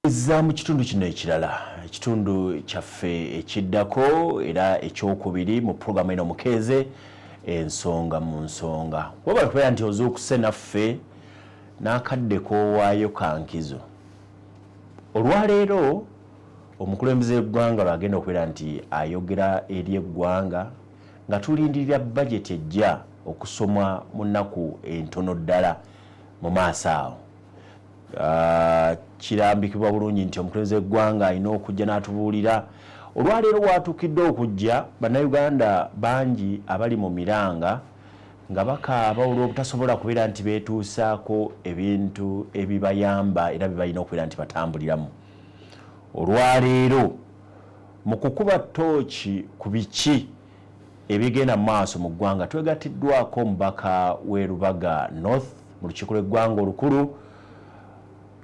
Za mu kitundu kino ekirala ekitundu kyaffe ekiddako era ekyokubiri mu programu eno Omukeeze ensonga mu nsonga wabula kubera nti ozuukuse naffe n'akadde koowaayo kankizo olwaleero omukulembeze w'eggwanga lwagenda okubeera nti ayogera eri eggwanga nga tulindirira bajeti ejja okusomwa mu nnaku entono ddala mu maaso awo. Kirambikibwa bulungi nti omukulembeze w'eggwanga alina okujja n'atubuulira olwaleero watuukidde okujja bannayuganda bangi abali mu miranga nga bakaaba olw'obutasobola kubeera nti beetuusaako ebintu ebibayamba era byebalina okubeera nti batambuliramu. Olwaleero mu kukuba ttooki ku biki ebigenda mu maaso mu ggwanga twegattiddwako omubaka w'e Lubaga North mu lukiiko lw'eggwanga olukulu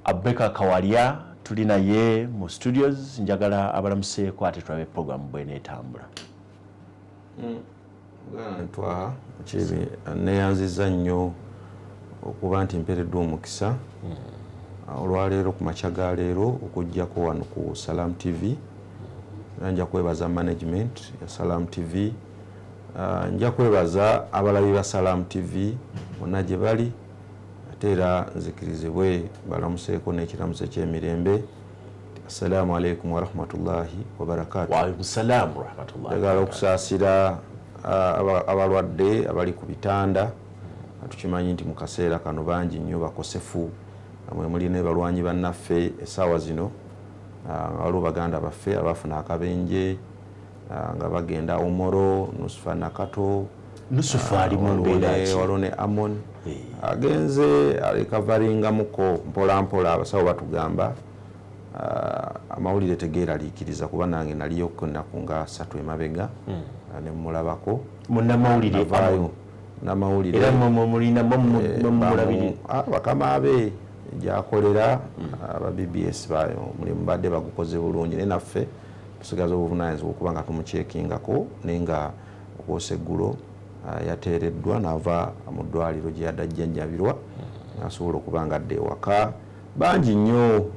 Ababaka kawalya tuli naye mu studios njagala abalamuseeko ate tulabe programu bw'eneetambula. Ntwa kibi neeyanziza nnyo okuba nti mpereddwa omukisa olwaleero ku makya ga leero okujjako wano ku Salam TV. Nja kwebaza management ya Salam TV, nja kwebaza abalabi ba Salam TV bonna gye bali ate era nzikirizibwe balamuseeko n'ekiramuso ky'emirembe. Assalamu alaikum wa rahmatullahi wa barakatuh. Wa alaikum salam wa rahmatullahi. Njagala okusaasira abalwadde abali ku bitanda. Tukimanyi nti mu kaseera kano bangi nnyo bakosefu mwe mulina balwanyi bannaffe essaawa zino waliwo baganda baffe abafuna akabenje nga bagenda Omoro Nusufa Nakato Nusufa ali mu mbeera ki waliwo ne Amon agenze alikavaringamuko mpola mpola abasawo batugamba amawulire tegeeraliikiriza kuba nange naliyo ennaku nga 3 emabega ne mulabako munnamawulire namawulire era mulina mulabiri bakama abe gyakolera aba BBS bayo mulimu badde bagukoze bulungi naye naffe tusigaza obuvunaanyizibwa okuba nga tumukyekingako naye nga okwoseggulo yateereddwa n'ava mu ddwaliro gye yadda jjanjabirwa asobola okuba nga adda ewaka. Bangi nnyo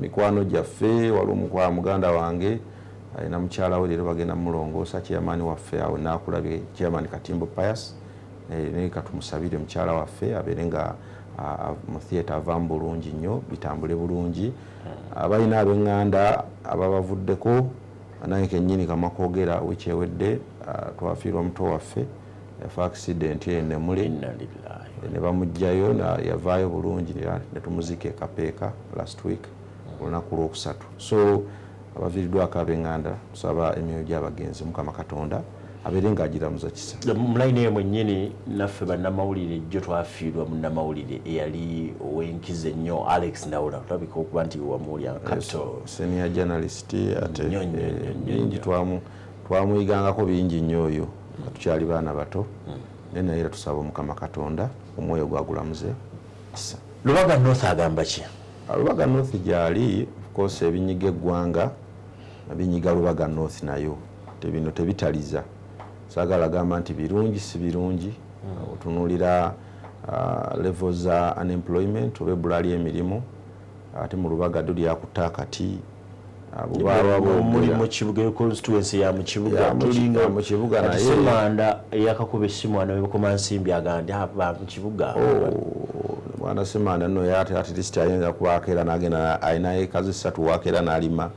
mikwano gyaffe waliwo muganda wange alina mukyala we leero bagenda mulongoosa chairman waffe awe naakulabye chairman Katimbo Pius naye katumusabire mukyala waffe abeere nga mu theatre avaamu bulungi nnyo bitambule bulungi. Abalina ab'eŋŋanda ababavuddeko nange kennyini kamakoogera wikyewedde twafiirwa muto waffe yafa accident Nemule ne bamugjayo yavaayo bulungi ne tumuziika ekapeeka last week olunaku lwokusatu. So abaviiriddwako ab'eŋŋanda tusaba emyoyo gy'abagenzi Mukama Katonda abeere ng'agiramuza kisa. Mulayini eyo mwennyini naffe bannamawulire jjo twafiirwa munnamawulire eyali ow'enkizo ennyo Alex Ndawula tulabika okuba nti wamuwulya Capital senior journalist ate bingi twamuyigangako bingi nnyo oyo nga tukyali baana bato naye era tusaba Mukama Katonda omwoyo gwagulamuze kisa. Lubaga North agamba ki? Lubaga North gyali of course ebinyiga eggwanga binyiga Lubaga North nayo bino tebitaliza sagala gamba nti birungi si birungi otunuulira level za unemployment oba ebbula ly'emirimu ate mu Lubaga dduli yakutta akati muri mu kibuga constituency ya mu kibuga tulinga mu kibuga naye Semanda eyakakuba essimu ana webukoma nsimbi agandi aba mu kibuga bwana Semanda no yate at least ayenza kubakeera n'agenda ayina ekazi 3 wakeera n'alima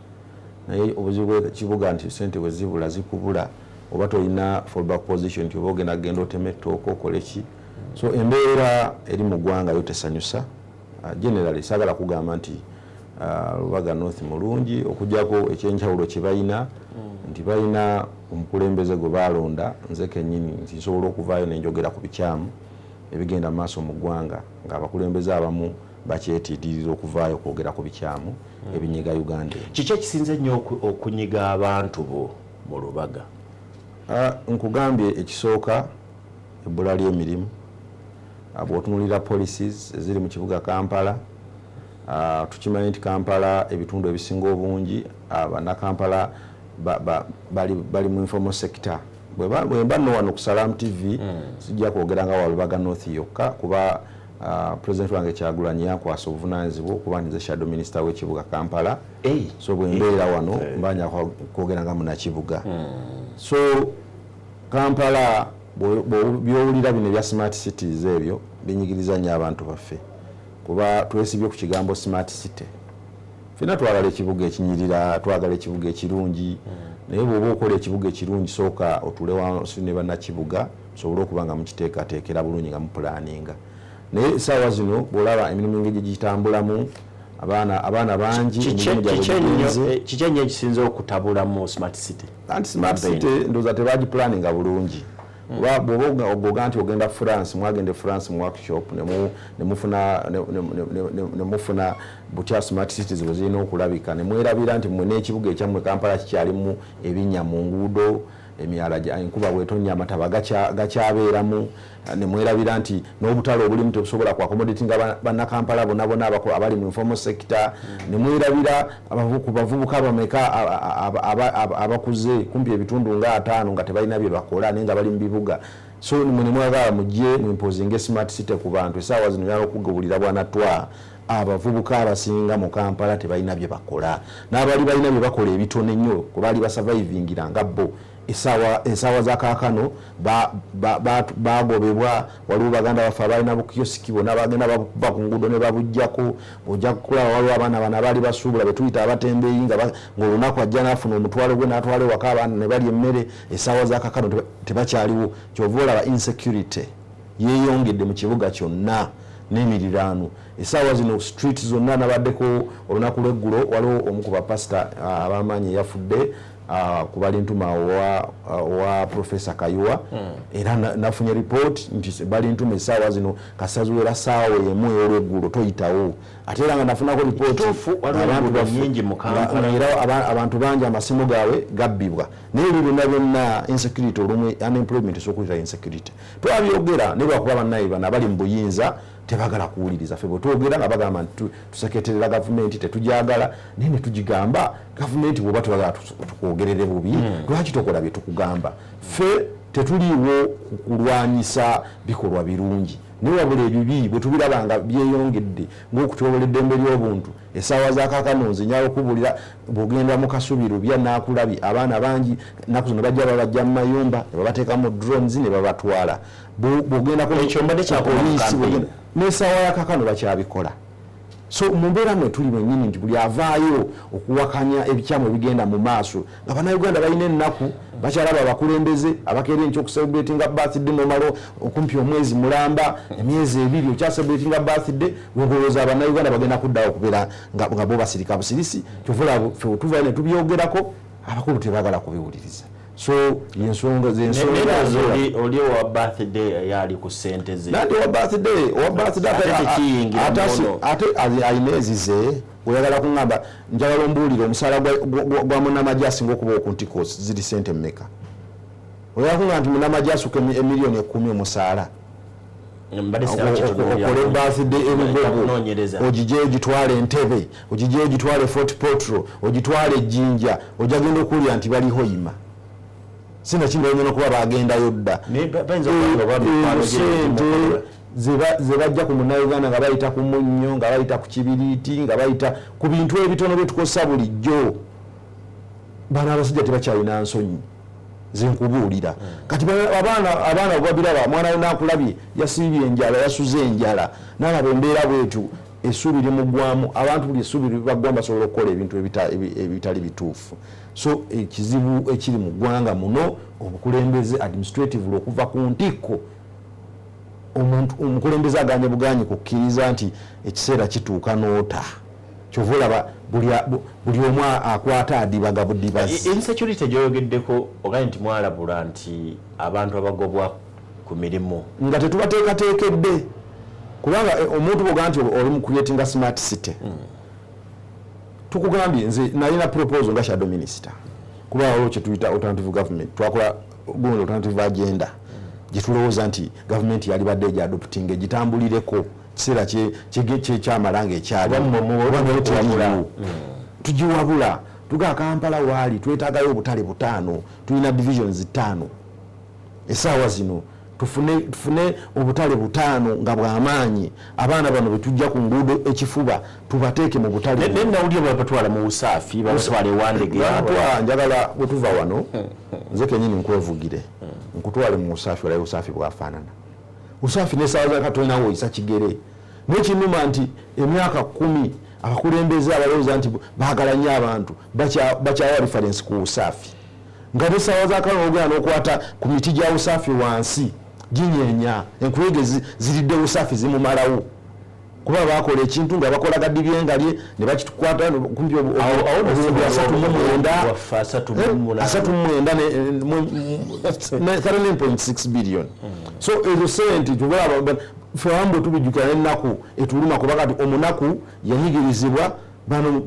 naye obuzibu bw'ekibuga nti sente bwe zibula zikubula oba tolina fallback position nti oba ogenda genda oteme ettooka okole ki. So embeera eri mu ggwanga yo tesanyusa generally sagala kugamba nti Lubaga North mulungi okugjako ekyenjawulo kye balina nti balina omukulembeze gwe balonda nze kennyini nti nsobola okuvaayo nenjogera ku bikyamu ebigenda maaso mu ggwanga ng'abakulembeze abamu bakyetiidirira okuvaayo okwogera ku bikyamu ebinyiga Uganda. Kiki ekisinze nnyo okunyiga abantu bo mu Lubaga? Nkugambye ekisooka ebbula ly'emirimu bw'otunuulira policies eziri mu kibuga Kampala. Tukimanyi nti Kampala ebitundu ebisinga obungi bannakampala bali mu informal sector. Bwe mba nno wano ku Salam TV sijja kwogera nga wa Lubaga North yokka kuba President wange Kyagulanyi yakwasa obuvunaanyizibwa okuba nze shadow minister w'ekibuga Kampala. So bwe mbeera wano mbanja kwogera nga munnakibuga. So Kampala byowulira bino ebya smart cities ebyo binyigiriza nnyo abantu baffe kuba twesibye ku kigambo smart city. Fena twagala ekibuga ekinyirira, twagala ekibuga ekirungi, naye bw'oba okola ekibuga ekirungi sooka otule wansi ne bannakibuga musobole okuba nga mukiteekateekera bulungi nga mupulaninga. Naye essaawa zino bw'olaba emirimu engeri gitambulamu abaana bangi kiki ennyo ekisinze okutabulamu smart city? Anti smart city ndowooza tebagipulaninga bulungi. Bw'oba ogoga nti ogenda France, mwagende France mu workshop ne mufuna butya smart cities bwe zirina okulabika, ne mwerabira nti mmwe n'ekibuga ekyammwe Kampala kikyalimu ebinnya mu nguudo, emyala enkuba bw'etonnya amataba gakyabeeramu, ne mwerabira nti n'obutale obulimu tebusobola ku accommodate nga bannakampala bonna abali mu informal sector, ne mwerabira ku bavubuka bameka abakuze kumpi ebitundu nga 5 nga tebalina bye bakola naye nga bali mu bibuga. So ne mwagala mujje mwimpozinge smart city ku bantu. Essaawa zino yala okugabulira bwanatwa abavubuka abasinga mu Kampala tebalina bye bakola, n'abali balina bye bakola ebitono ennyo kubaali basurvivingira nga bo. Essaawa za kaakano bagobebwa, waliwo baganda baffe abalina bukiyosiki bonna bagenda bakuba ku nguudo ne babujjako. Ojja kukulaba waliwo abaana bano abaali basuubula be tuyita abatembeeyi ng'olunaku ajja n'afuna omutwalo gwe n'atwala ewaka abaana ne balya emmere. Essaawa za kaakano tebakyaliwo. Kyova olaba insecurity yeeyongedde mu kibuga kyonna n'emiriraano. Essaawa zino street zonna nabaddeko olunaku lw'eggulo waliwo omu ku bapasita ab'amaanyi eyafudde ku Balintuma wa Professor Kayuwa, era nafunye report nti Balintuma essaawa zino kasazuwera ssaawa emu ey'olweggulo toyitawo. Ate era nga nafunako report abantu bangi amasimu gaabwe gabbibwa. Naye byonna byonna insecurity olumu unemployment esokuyita insecurity. Twabyogera ne lwakuba bannaye bano abali mu buyinza tebagala kuwuliriza. Ffe bwe twogera nga bagamba nti tuseketerera gavumenti tetujagala, naye ne tugigamba gavumenti bw'oba tebagala tukwogerere bubi lwaki tokola bye tukugamba. Ffe tetuliiwo kulwanyisa bikolwa birungi, naye wabula ebibi bwe tubiraba nga byeyongedde ng'okutyobola eddembe ly'obuntu. Essaawa za kaakano nzinyala okubulira bw'ogenda mu Kasubiro bya Naakulabye abaana bangi nnaku zino babajja mu mayumba ne babateekamu drones ne babatwala. Bw'ogenda ku poliisi n'essaawa ya kaakano bakyabikola. So mu mbeera mwe tuli mwennyini nti buli avaayo okuwakanya ebikyamu ebigenda mu maaso nga bannayuganda balina ennaku bakyalaba abakulembeze abakeera enkya okucelebratinga birthday nomalo okumpi omwezi mulamba emyezi 2 okyacelebratinga birthday wegolooza abannayuganda bagenda kuddawo okubeera nga bo basirika busirisi. Kyovula ffe tuva ne tubyogerako abakulu tebagala kubiwuliriza. So yensonga oli wa birthday yali ku sente ze nandi wa birthday ate ainezize oyagala kuŋŋamba njagala ombuulire omusaala gwa munnamagye asinga okuba okuntiko ziri sente mmeka? Oyagala kuŋŋamba nti munnamagye asuka emiliyoni 10 omusaala okole birthday ebigogo ogijje ogitwale entebe ogijje ogitwale Fort Potro ogitwale ejjinja ojagenda okulya nti baliho yima sina kintu nnyo kuba bagendayo dda ze bajja ku munnayuganda nga bayita ku munnyo nga bayita ku kibiriiti nga bayita ku bintu ebitono bye tukozesa bulijjo. Bano abasajja tebakyalina nsonyi zenkubuulira kati abaana babiraba mwana we Naakulabye yasiibye enjala yasuze enjala n'alaba embeera bwetu essuubi limuggwamu abantu buli essuubi libaggwamu basobola okukola ebintu ebitali bituufu. So ekizibu ekiri mu ggwanga muno obukulembeze administrative okuva ku ntikko omukulembeze aganye buganyi kukkiriza nti ekiseera kituuka noota. Kyova olaba buli omu akwata adibaga budibazi. Insecurity gyoyogeddeko ogaye nti mwalabula nti abantu abagobwa ku mirimu nga tetubateekateekedde kubanga omuntu bwoga nti oli mu creating a smart city. Tukugambye nze nalina proposal nga shadow minister kuba waliwo kye tuyita alternative government twakola guno alternative agenda gye tulowooza nti gavumenti yali badde egyadopting egitambulireko kiseera kyekyamala ng'ekyali tugiwabula tuga Kampala waali twetaagayo obutale 5 tulina divisions 5 essaawa zino tufune obutale butaano nga bw'amaanyi abaana bano betujja ku nguudo ekifuba tubateeke mu butale nawulira babatwala mu busaafi babatwala ewandege njagala bwe tuva wano nze kenyini nkwevugire nkutwale mu busaafi olabe busaafi bwafaanana busaafi n'essaawa za Katonda woyisa kigere n'ekinuma nti emyaka 10 abakulembeze abalowooza nti baagala nnyo abantu bakyawa reference ku busaafi nga n'essaawa za Katonda ogenda n'okwata ku miti gya busaafi wansi ginyeenya enkuyege ziridde busaafi zimumalawo kuba bakola ekintu nga bakola gaddi byengalye ne bakitukwata kumpi obulumbi 39.6 billion so ezo sente tubaba fewambo tubijjukira n'ennaku etuluma kuba kati omunaku yanyigirizibwa bano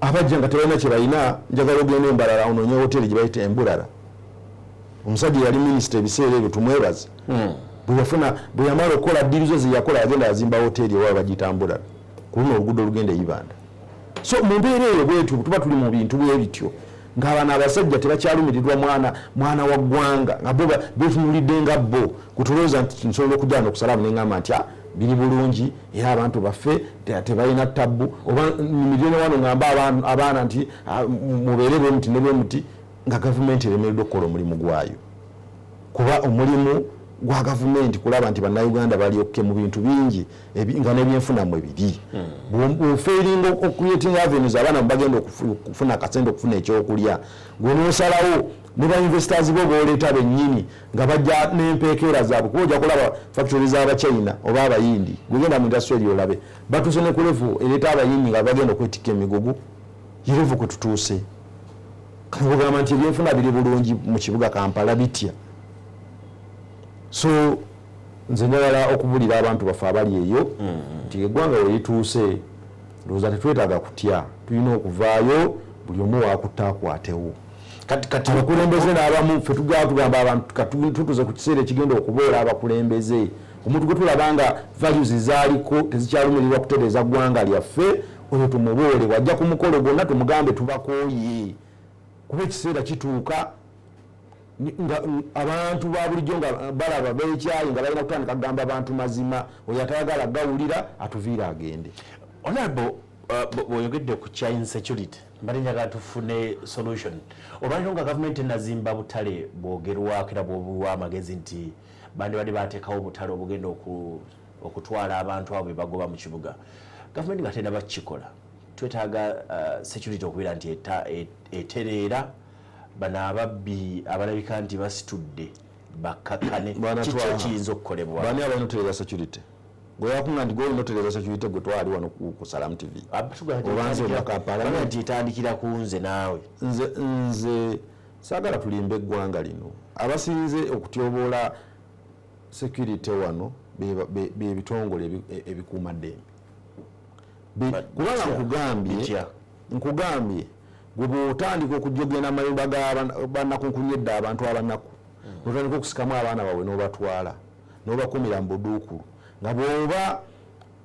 abajja nga tebalina kye balina njagala ogenda embalala onoonye hoteri gye bayita Embulala omusajja yali minisita ebiseera ebyo tumwebaza bwe yamala okukola ddirizo ze yakola yagenda yazimba hoteri ewa bagiyita Embulala ku luno oluguudo olugenda Ibanda so mu mbeera eyo bwetu tuba tuli mu bintu bwe bityo ng'abaana abasajja tebakyalumirirwa mwana wa ggwanga nga bo betunulidde nga bo kutulowooza nti nsobola okujja n'okusalamu neŋŋamba nti biri bulungi era abantu baffe tebalina tabbu oba nimirire wano ngamba abaana nti mubeere bwe muti ne bwe muti nga gavumenti eremereddwa okukola omulimu gwayo kuba omulimu gwa gavumenti kulaba nti bannayuganda balyokke mu bintu bingi nga n'ebyenfunamu ebiri bw'ofeeringa okuyetinga avenues abaana bagenda okufuna akasente okufuna ekyokulya gwe n'osalawo ne bainvestors bo booleeta bennyini nga bajja n'empeekeera zaabwe kuba ojja kulaba factory z'Abachina oba Abayindi gwegenda mu industry eri olabe batuuse ne ku level ereeta Abayindi nga bagenda okwetikka emigugu ye level kwe tutuuse kagamba nti ebyenfuna biri bulungi mu kibuga Kampala bitya so nze njagala okubulira abantu baffe abali eyo nti eggwanga we lituuse ndowooza tetwetaaga kutya tulina okuvaayo buli omu waakutta akwatewo kati abakulembeze n'abamu ffe tugamba abantu tutuze ku kiseera ekigenda okuboola abakulembeze omuntu gwe tulaba nga values zaaliko tezikyalumirirwa kutereeza ggwanga lyaffe oyo tumuboole wajja ku mukolo gwonna tumugambe tubakooye kuba ekiseera kituuka nga abantu ba bulijjo nga balaba beekyayi nga balina kutandika kugamba abantu mazima oyo atayagala gawulira atuviira agende. Honorable bw'oyogedde ku kya insecurity mbali njagala tufune solution olwaliro nga gavumenti enazimba butale bwogerwako era bwobulwa amagezi nti bandi badde bateekawo obutale obugenda okutwala abantu abo bebagoba mu kibuga gavumenti nga tena bakikola twetaaga security okubeera nti etereera bano ababbi abalabika nti basitudde bakakane kikyo kiyinza okukolebwa bani abanotereza security goyakunga ndi gwe notereza security gwe twali wano ku Salam TV obanze bakapala nti etandikira ku nze naawe nze sagala tulimbe eggwanga lino abasinze okutyoboola security wano be bitongole ebikuuma ddembe kubanga nkugambye gwe bw'otandika okujogenda amayumba g'abannakunkunyedde abantu abanaku otandika okusikamu abaana baabwe n'obatwala n'obakumira mu buduukulu nga bw'oba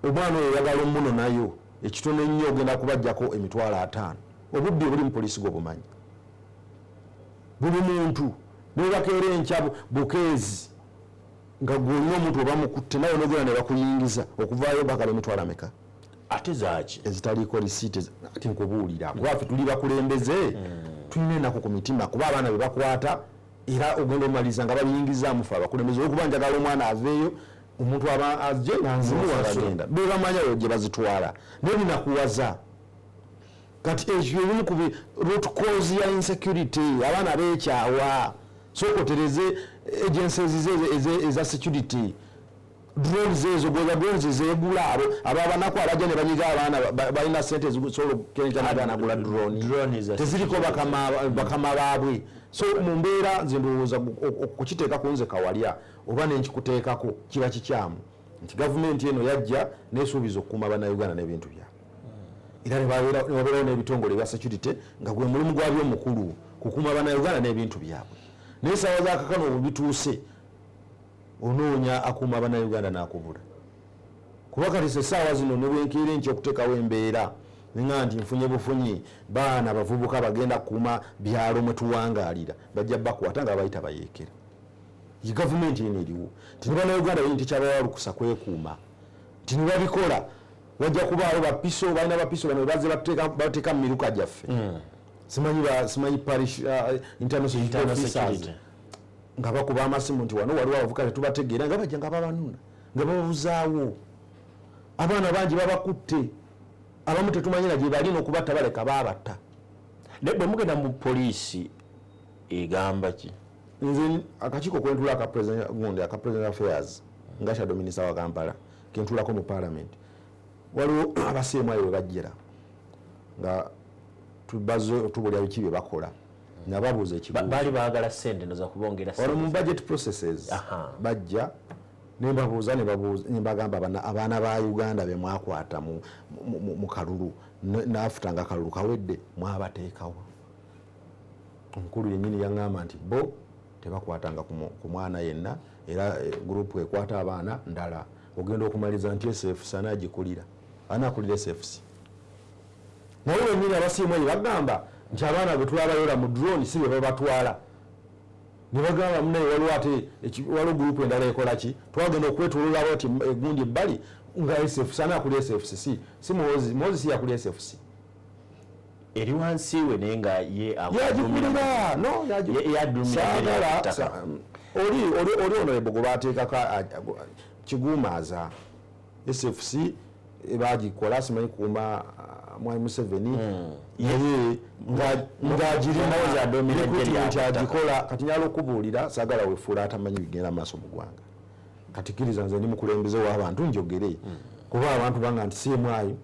omwana oyo oyagala omuno nayo ekitono ennyo ogenda kubajjako emitwalo 5 obudde buli mu poliisi gwobumanyi buli muntu n'obakeera enkya bukeezi nga gwonna omuntu obamukutte nawe n'ogenda ne bakuyingiza okuvaayo bakala emitwalo ameka ate zaaki ezitaliiko risiiti ati nkubuulira kubaffe tuli bakulembeze tulina ennaku ku mitima kuba abaana be bakwata era ogenda omaliza nga bayingizaamu fe abakulembeze olwokuba njagala omwana aveeyo omuntu ajje nga nzimuwagenda bebamanyayo gye bazitwala naye ninakuwaza kati ekyo ebimu ku root cause ya insecurity abaana beekyawa sokotereze agencies eza security drones ezo goza drones zeegula ababanaku abajja ne banyiga abaana balina sente ezisobola okukenja naganagula drone teziriko bakama baabwe so mu mbeera nze ndowooza okukiteeka ku nze kawalya oba nenkikuteekako kiba kikyamu nti gavumenti eno yajja neesuubiza okukuuma bannayuganda n'ebintu byabwe era nebabeerawo n'ebitongole bya security nga gwe mulimu gwabyo omukulu kukuuma bannayuganda n'ebintu byabwe naye essaawa za kakano obwo bituuse onoonya akuuma bannayuganda n'akubula kuba kati essaawa zino ne bwenkeera enkya okuteekawo embeera ninga nti nfunye bufunyi baana bavubuka bagenda kukuuma byalo mwe tuwangaalira bajja bakwata nga bayita bayeekera Ye government eniiriwo. Tinibana Uganda yinti kyabawalukusa kwekuuma. Tinibabikola wajja kubaawo bapiso balina bapiso bano baze bateeka mu miruka gyaffe. Simanyi parish international security. Nga bakuba amasimu nti wano waliwo abavuka tetubategeera nga bajja nga babanuna nga babuzaawo. Abaana bangi babakutte. Abamu tetumanyira gye balina okubatta baleka baabatta. Bwe mugenda mu poliisi egamba ki? Nze akakiiko kwentula aka president affairs nga shadow minister wa Kampala kentulako mu parliament. Waliwo abasiemu ayo bajjira nga tubulya biki bye bakola nababuuza ekibuuzo. Baali baagala ssente ndoza kubongera ssente. Mu budget processes bajja nembabuuza nembagamba abaana ba Uganda be mwakwata mu kalulu naafutanga kalulu kawedde mwabateekawo. Omukulu yennyini yaŋŋamba nti bo tebakwatanga ku mwana yenna era gurupu ekwata abaana ndala ogenda okumaliza nti SFC anagikulira anakulira SFC. Naye wennyini abasiimu eyo bagamba nti abaana bwe tulabayora mu drone si bwe babatwala. Ne bagamba munaye waliwo ate waliwo gurupu endala ekola ki twagenda okwetololabo ati egundi ebbali nga SFC anakulira SFC si Muhoozi si yakulira SFC. Eri wansi we naye nga ye yagikulira no oli honorable gwe bateekako kiguumaaza SFC bagikola simanyi kuuma Mwai Museveni naye ng'agirina kati nyala okubuulira saagala wefuula atamanyi bigenda maaso mu ggwanga. Kati kkiriza nze ndi mukulembeze w'abantu njogere kuba abantu banga nti siemwayo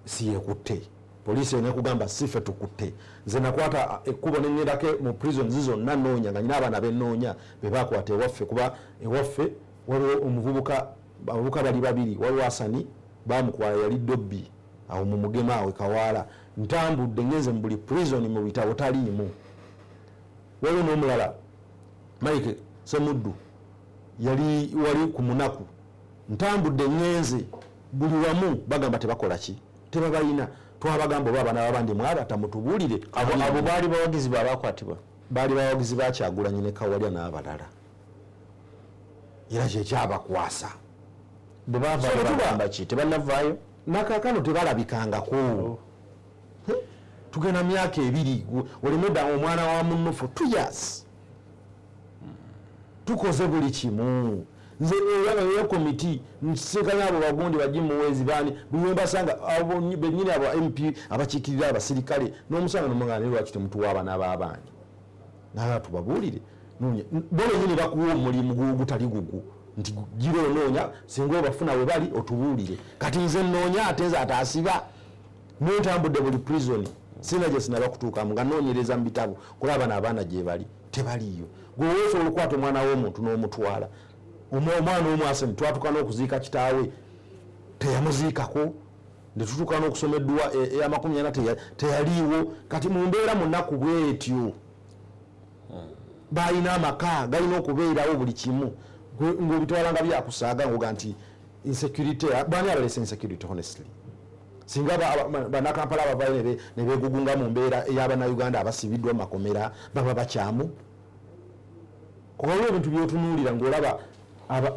siyekutte poliisi ene kugamba sife tukutte. Nze nakwata ekkubo neŋŋendako mu prison zonna nnoonya nga nyina abaana bennoonya be baakwata ewaffe kuba ewaffe waliwo abavubuka bali babiri waliwo Asani baamukwala yali Dobbi awo mu Mugema awe Kawaala ntambudde ngenze mu buli prison mu bitabo taliimu. Waliwo n'omulala Mike Semuddu wali ku munaku ntambudde ngenze buli wamu bagamba tebakola ki tebabalina twabagamba oba abaana babandi mwabata mutubuulire. Abo baali bawagizi baabakwatibwa baali bawagizi Bakyagulanyi ne Kawalya n'abalala era kyekyabakwasa bwe baavaayo ki tebannavaayo nakakano tebalabikangako. Tugenda myaka 2 olimudda omwana wa munno for 2 years tukoze buli kimu. Nze eyo komiti nsekanya abo bagundi bajje muwezi bani bwe basanga abo benyine abo MP abakiikirira abasirikale n'omusanga n'omuganda lwaki temutuwa abaana b'abangi naye tubabuulire bole nyine bakuwa omulimu gutali gugu nti giro noonya singa obafuna we bali otubuulire. Kati nze nnoonya ate nze ataasiba n'entambudde buli prison sina gye sinaba kutuukamu nga noonyereza mu bitabo kulaba n'abaana gye bali tebaliyo. Gwe weesobola okukwata omwana w'omuntu n'omutwala omwana omwasemi twatuka n'okuziika kitaawe teyamuziikako ne tutuuka n'okusoma edduwa eya 40 teyaliiwo. Kati mu mbeera mu nnaku bwetyo balina amaka galina okubeerawo buli kimu ng'obitwala nga byakusaaga ngoga nti insecurity bani abalese insecurity honestly singa bannakampala abavayo ne beegugunga mu mbeera ey'abannayuganda abasibiddwa mu makomera baba bakyamu. Kubawo ebintu by'otunuulira ng'olaba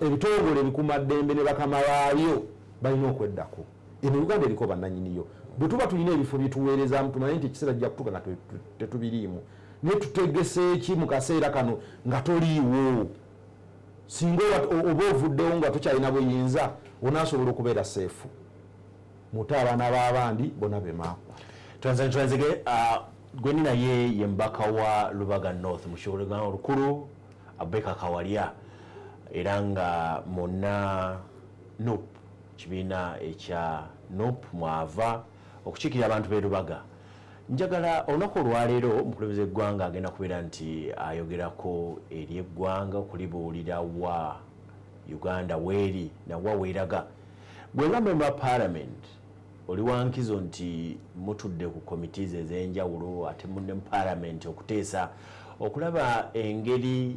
ebitongole ebikuumaddembe ne bakama baabyo balina okweddako. Eno Uganda eriko bannanyiniyo bwe tuba tulina ebifo byetuweerezaamu tumanyi nti ekiseera jja kutuuka nga tetubiriimu naye tutegese eki mu kaseera kano nga toliiwo. Singa oba ovuddewo nga tokyalina buyinza onaasobola okubeera seefu muta abaana b'abandi bonna bemaakwa. Twanzige gwe naye ye mbaka wa Lubaga North mu kiwolegana olukulu Ababaka Kawalya era nga muna NUP kibiina ekya NUP mwava okukiikirira abantu b'e Lubaga. Njagala olunaku olwaleero omukulembeze w'eggwanga agenda kubeera nti ayogerako eri eggwanga okulibuulira wa Uganda weeri nawa weeraga. Bwe nga member parliament oli wankizo nti mutudde ku committees ez'enjawulo ate munne mu parliament okuteesa okulaba engeri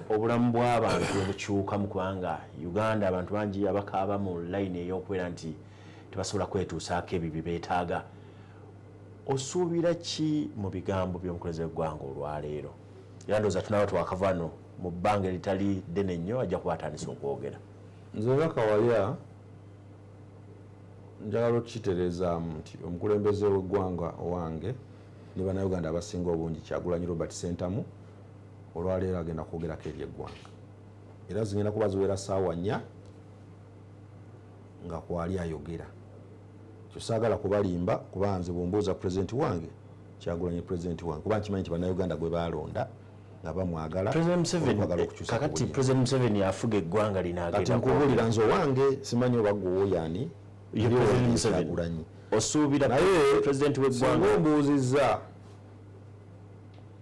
obulamu bw'abantu obukyuka mu kubanga Uganda abantu bangi abakaaba mu line ey'okubeera nti tebasobola kwetuusaako ebyo bye beetaaga. Osuubira ki mu bigambo by'omukulembeze w'eggwanga olwaleero? Era ndowooza tunaba twakavano mu bbanga litali ddene nnyo ajja kuba atandise okwogera. Nze nga Kawalya njagala okukitereezaamu nti omukulembeze w'eggwanga owange ne bannayuganda abasinga obungi Kyagulanyi Robert Ssentamu olwaleero agenda kwogerako eri eggwanga era zigenda kuba ziwera ssaawa 4 nga kwali ayogera. Kyo saagala kubalimba kuba nze bw'ombuuza pulezidenti wange Kyagulanyi pulezidenti wange kuba nkimanyi nti bannayuganda gwe baalonda nga bamwagala. Kakati President Museveni afuga eggwanga linaagenda kati nkubuulira nze owange simanyi oba gwowoyaani Kyagulanyi osuubira naye pulezidenti w'eggwanga ombuuzizza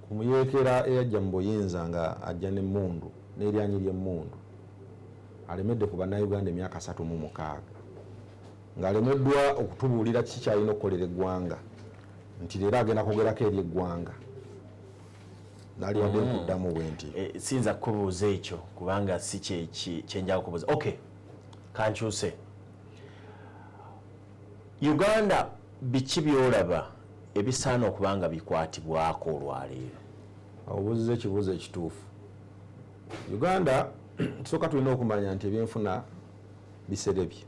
ku muyeekera eyajja mu buyinza nga ajja n'emmundu n'eryanyi ly'emmundu alemedde ku bannayuganda emyaka 36 ng'alemeddwa okutubuulira kiki kyalina okukolera eggwanga nti leero agenda kwogerako eri eggwanga naliwadde nkuddamu bwe nti siyinza kubuuza ekyo kubanga si kyenjaga kubuuza. Okay, kankyuse. Uganda biki byolaba ebisaana okuba nga bikwatibwako olwaleero? Obuuziza ekibuuzo ekituufu. Uganda tusooka tulina okumanya nti ebyenfuna biserebye.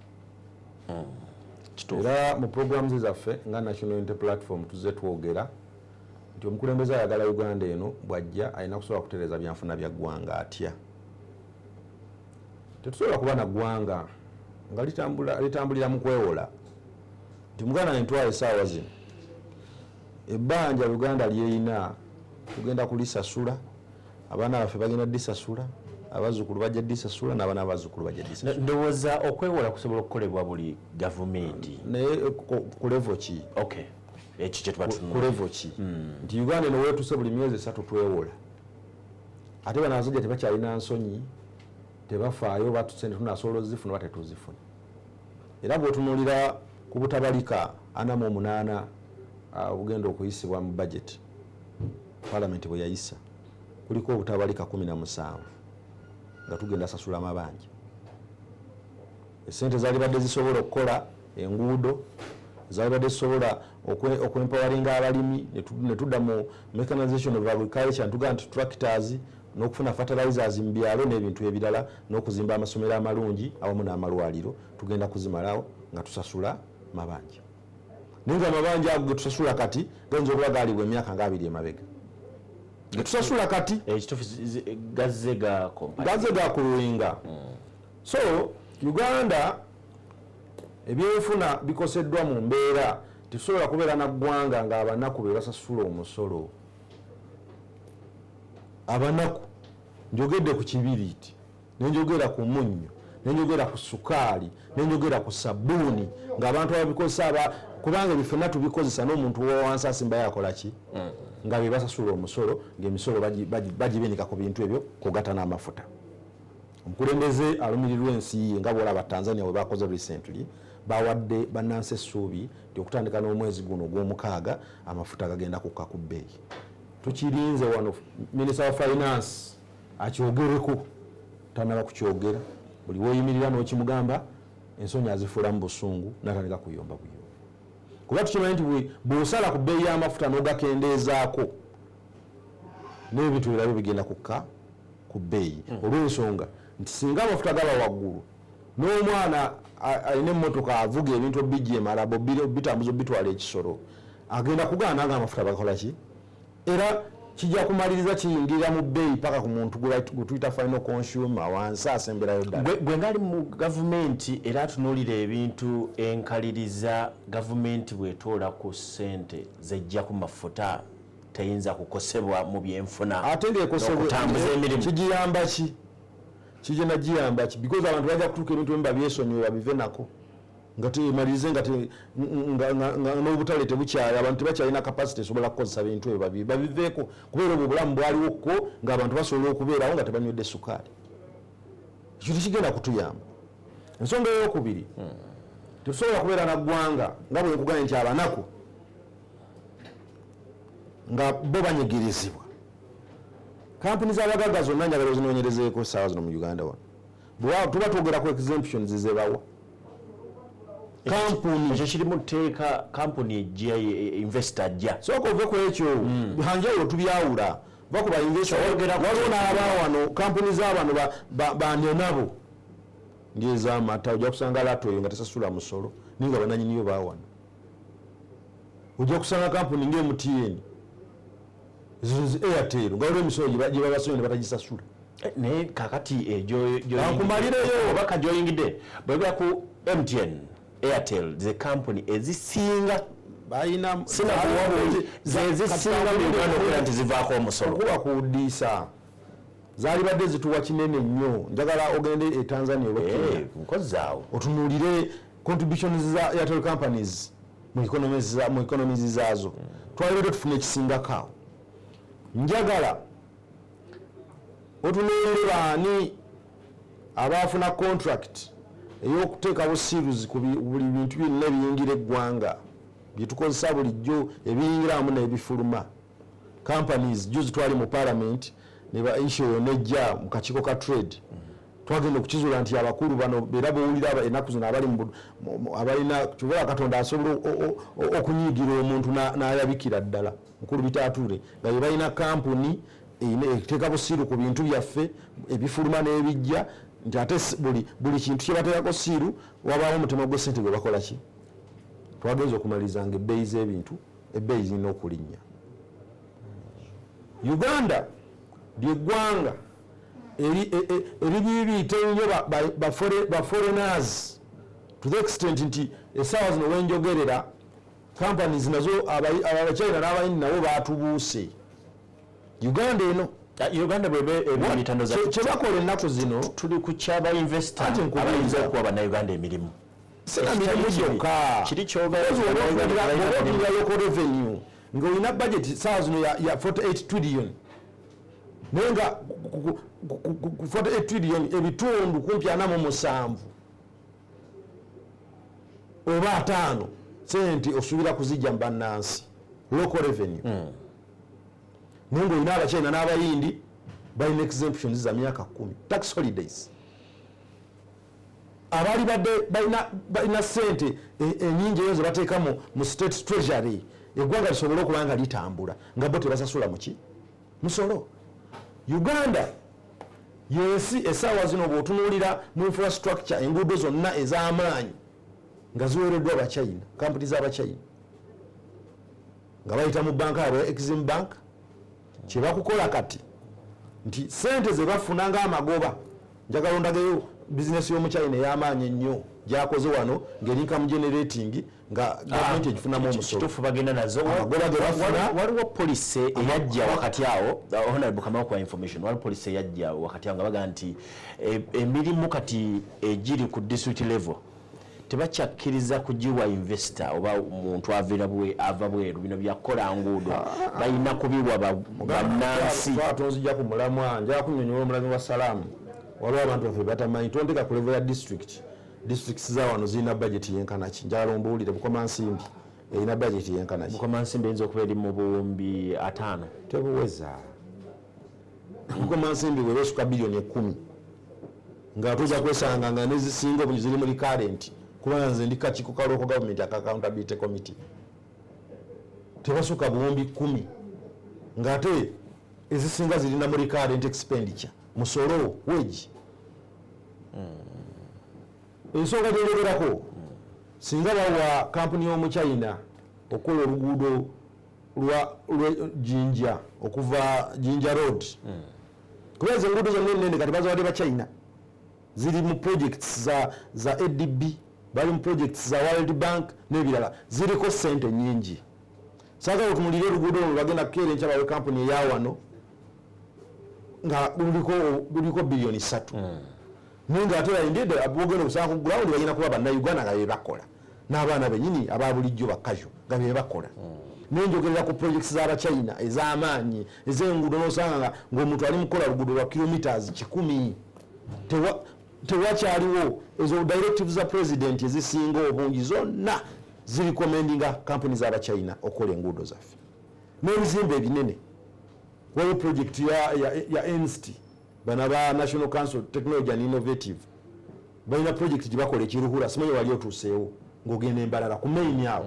Era mu programs zaffe nga National Unity Platform tuzze twogera nti omukulembeze ayagala Uganda eno bw'ajja alina kusobola kutereeza byanfuna bya ggwanga atya. Tetusobola kuba na ggwanga nga litambulira mu kwewola nti Muganda nitwala essaawa zino ebbanja Uganda lyeyina tugenda kulisasula, abaana baffe bagenda disasula, abazzukulu bajja disasula n'abaana abazzukulu bajja disasula. Ndowooza okwewola kusobola okukolebwa buli gavumenti naye ku level ki? Okay, ekyo kye tuba ku level ki? Nti Uganda eno weetuse buli myezi 3 twewola ate bano abasajja tebakyalina nsonyi tebafaayo batusente tunasobola ozifuna oba tetuzifuna. Era bw'otunuulira ku butabalika 48 obugenda okuyisibwa mu budget Parliament bwe yayisa kuliko obutabalika 17 nga tugenda sasula amabanja. Esente zaali badde zisobola okukola enguudo, zaali badde zisobola okwempawaringa abalimi ne tudda mu mechanization of agriculture ntugamba nti tractors n'okufuna fertilizers mu byalo n'ebintu ebirala n'okuzimba amasomero amalungi awamu n'amalwaliro tugenda kuzimalawo nga tusasula mabanja. Ninga amabanja ago getusasula kati gayinza okuba gaalibwa emyaka nga 2 emabega. Getusasula kati gazze gakuluyinga. So Uganda ebyenfuna bikoseddwa mu mbeera tetusobola kubeera na ggwanga nga abanaku be basasula omusolo. Abanaku njogedde ku kibiriiti nenjogera ku munnyo nenjogera ku sukaali nenjogera ku sabbuuni ng'abantu ababikozesa kubanga ebifuna tubikozesa n'omuntu wansi asimba yakola ki nga be basasula omusolo ng'emisolo bagibinika ku bintu ebyo kugata n'amafuta. Omukulembeze alumirirwa ensi ye nga bw'olaba Tanzania we bakoze recently bawadde bannansi essuubi nti okutandika n'omwezi guno ogw'omukaaga amafuta gagenda kukka ku bbeeyi. Tukirinze wano Minister of Finance akyogereko tanaba kukyogera buli weeyimirira n'okimugamba ensonyi azifuula mu busungu n'atandika kuyomba buyomba. Kuba tukimanyi nti bw'osala ku bbeeyi y'amafuta n'ogakendeezaako n'ebintu birala bigenda kukka ku bbeeyi olw'ensonga nti singa amafuta gaba waggulu n'omwana alina emmotoka avuga ebintu bijjema bitambuza bitwala ekisoro agenda kugaana nga amafuta bakola ki era kijja kumaliriza kiyingira mu bbeeyi paka ku muntu gwe tuyita final consumer wansi asemberayo ddala. Gwe ngali mu gavumenti era tunuulira ebintu enkaliriza gavumenti bwetoola ku ssente zejja ku mafuta teyinza kukosebwa mu byenfuna ate ng'ekosebwakutambuza emirimu kigiyamba ki? Kigenda giyamba ki? Because abantu bajja kutuuka ebintu ebimu babyesonyiwe babive nako nga temalirize nga n'obutale tebukyali abantu tebakyalina capacity esobola kukozesa bintu ebyo babiveeko kubeera obwo obulamu bwaliwoko ng'abantu basobola okubeerawo nga tebanywedde sukaali. Ekyo tekigenda kutuyamba. Ensonga ey'okubiri tetusobola kubeera na ggwanga nga bwe nkugambye nti abanaku nga bo banyigirizibwa. Kampuni z'abagagga zonna njagala ozinoonyerezeeko essaawa zino mu Uganda wano tuba twogera ku exemptions zebawa kampuni ekyo kiri mu tteeka kampuni ejja investor ajja sooka ove ku ekyo hanjawulo tubyawula bakuba investor waliwo n'abaawano kampuni z'abano banenabo ng'ez'amata ojja kusanga lato eyo nga tesasula musolo naye nga bananyiniyo baawano ojja kusanga kampuni ng'MTN Airtel nga waliwo emisolo gye babasonye ne batagisasula naye kakati akumalireyo obaka gyoyingidde bwegera ku MTN Airtel ze company ezisinga balina zezisinga mu Uganda okubeera nti zivaako omusolo okuba kuwuddisa zaali badde zituwa kinene nnyo njagala ogende e Tanzania nkozaawo otunuulire contributions za Airtel companies mu economies zaazo twalibadde tufuna ekisingakaawo njagala otunuulire baani abaafuna contract ey'okuteekawo series ku buli bintu byonna ebiyingira eggwanga byetukozesa bulijjo ebiyingiramu n'ebifuluma companies juzi twali mu parliament neba issue nejja mu kakiiko ka trade twagenda okukizuula nti abakulu bano era bowulira ennaku zino abalina kibola Katonda asobola okunyiigira omuntu n'ayabikira ddala mukulu bitaatuule nga bye balina kampuni eteeka busiiru ku bintu byaffe ebifuluma n'ebijja nti ate buli kintu kye bateekako siiru wabaawo omutema gwe ssente gwe bakola ki twagenza okumaliriza nga ebbeeyi z'ebintu ebbeeyi zirina okulinnya Uganda lyeggwanga eribibiite nnyo ba foreigners to the extent nti essaawa zino wenjogerera companies nazo abachina n'abayindi nabo batubuuse Uganda eno Uganda bwebe ebitando za kyebakola ennaku zino tuli ku kyaba investor abayinza okuwa bannayuganda emirimu mirimu gyokka kiri kyogaoba local revenue ng'olina budget essaawa zino ya 48 trillion naye nga 48 trillion ebitundu kumpi 47 oba 5 sente osuubira kuzijja mu bannansi local revenue naye ng'olina abachina n'abayindi balina exemptions za myaka 10 tax holidays abaali badde balina sente enyingi eyo ze bateeka mu state treasury eggwanga lisobole okuba nga litambula nga bo tebasasula muki musolo Uganda yensi essaawa zino bw'otunuulira mu infrastructure enguudo zonna ez'amaanyi nga ziweereddwa abachina kampuni z'abachina nga bayita mu banka yaabwe Exim Bank kye bakukola kati nti sente ze bafuna ng'amagoba njagala ondagayo bizinesi y'omuchina ey'amaanyi ennyo gyakoze wano ng'erinkamu generating nga gavumenti egifunamu omusolo kituufu bagenda nazo waliwo poliisi eyajja wakati awo honorable Kamau kwa information waliwo poliisi eyajja wakati awo nga baga nti emirimu kati egiri ku district level tebakyakkiriza kugiwa investor oba omuntu ava bweru bino byakola nguudo balina kubiwa bannansi twatonzijja ku mulamwa njala kunnyonnyola omulami wa salaamu waliwo abantu baffe batamanyi tonteka ku level ya districts za wano zirina budget yenkana ki njala ombuulire Bukomansimbi erina budget yenkana ki Bukomansimbi eyinza okuba eri mu buwumbi 5 tebuweza Bukomansimbi webesuka biliyoni 10 nga tuza kwesanga nga nezisinga obungi ziri muri current kubanga nze ndi kakiiko ka local government accountability committee tebasuka buwumbi 10 ng'ate ezisinga zirina muri current expenditure musolo wage ensonga gyeyogerako singa bawa kampuni y'omuchina okukola oluguudo lwa Jinja okuva Jinja road kubanga ezo enguudo zonna ennene kati baziwadde bachina ziri mu projects za ADB bali mu projects za World Bank n'ebirala ziriko sente nyingi saagala otunulire oluguudo olwo bagenda kukeera enkya bawe kampuni eyawano nga luliko biliyoni 3 naye nga ate bayingidde bogenda okusanga ku ground bagenda kuba bannayuganda nga bebakola n'abaana benyini aba bulijjo bakajo nga bebakola naye njogerera ku projects z'abachina ez'amaanyi ez'enguudo n'osanga ng'omuntu ali mukola luguudo lwa kilometers 100 tewakyaliwo ezo directives za president ezisinga obungi zonna zirecommendinga kampuni z'abachina okukola enguudo zaffe n'ebizimbe ebinene waliwo project ya NST bana ba National Council Technology and Innovative balina project gye bakola ekiruhura simanyi wali otuuseewo ng'ogenda embalala ku main yawo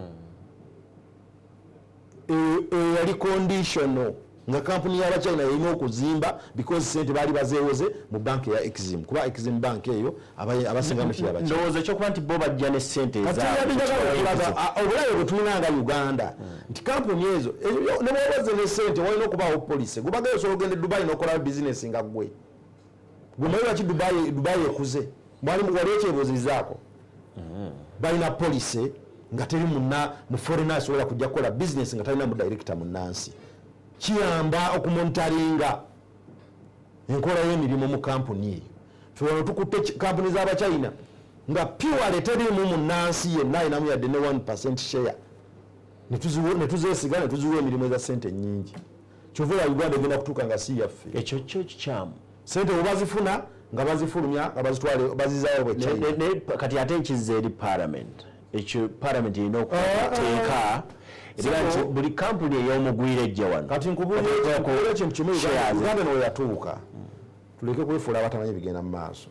yali conditional nga kampuni y'Abachina erina okuzimba because sente baali bazeewoze mu banki ya Exim kuba Exim bank eyo abasinga mu kyaba ndowooza ekyokuba nti bo bajja ne sente obulabe bwe tulinanga Uganda nti kampuni ezo ne bwebaze ne sente walina okubaawo poliisi gubagayo osobola ogenda Dubai n'okola bizinesi nga gwe gwe lwaki Dubai ekuze wali ekyebuuzirizaako balina poliisi nga teri mu foreign asobola kujja kukola bizinesi nga talina mu director munnansi kiyamba okumonitaringa enkola y'emirimu mu kampuni eyo fewano tukutte kampuni z'Abachina nga pure terimu munnansi yenna ayinamu yadde ne 1% share netuzeesiga netuziwa emirimu eza sente nyingi kyova ya Uganda egenda kutuuka nga si yaffe ekyo kyo kikyamu sente bwe bazifuna nga bazifulumya nga bazitwale bazizaayo bwe kati ate nkizza eri parliament ekyo parliament erina okuteeka era nti buli kampuni ey'omugwira ejja wano kati nkubuulira ekintu kimu Uganda nawe yatuuka tuleke kwefuula abatamanyi bigenda mu maaso